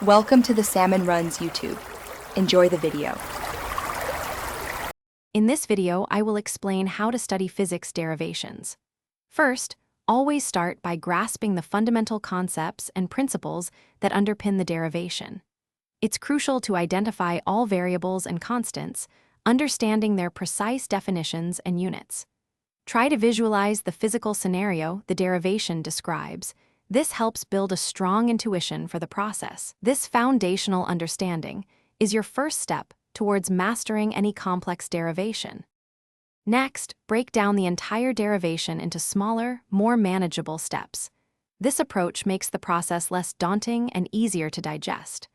Welcome to the Salmon Runs YouTube. Enjoy the video. In this video, I will explain how to study physics derivations. First, always start by grasping the fundamental concepts and principles that underpin the derivation. It's crucial to identify all variables and constants, understanding their precise definitions and units. Try to visualize the physical scenario the derivation describes. This helps build a strong intuition for the process. This foundational understanding is your first step towards mastering any complex derivation. Next, break down the entire derivation into smaller, more manageable steps. This approach makes the process less daunting and easier to digest.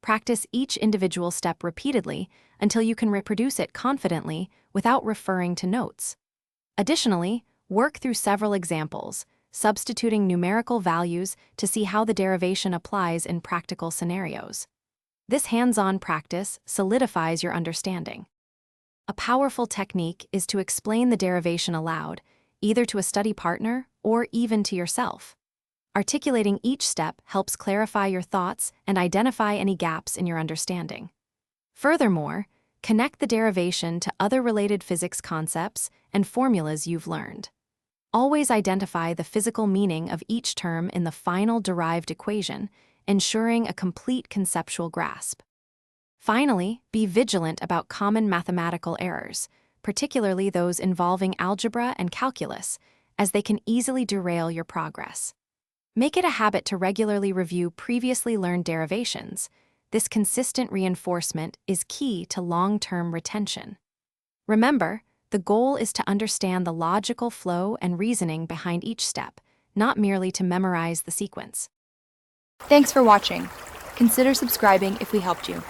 Practice each individual step repeatedly until you can reproduce it confidently without referring to notes. Additionally, work through several examples, substituting numerical values to see how the derivation applies in practical scenarios. This hands-on practice solidifies your understanding. A powerful technique is to explain the derivation aloud, either to a study partner or even to yourself. Articulating each step helps clarify your thoughts and identify any gaps in your understanding. Furthermore, connect the derivation to other related physics concepts and formulas you've learned. Always identify the physical meaning of each term in the final derived equation, ensuring a complete conceptual grasp. Finally, be vigilant about common mathematical errors, particularly those involving algebra and calculus, as they can easily derail your progress. Make it a habit to regularly review previously learned derivations. This consistent reinforcement is key to long-term retention. Remember, the goal is to understand the logical flow and reasoning behind each step, not merely to memorize the sequence. Thanks for watching. Consider subscribing if we helped you.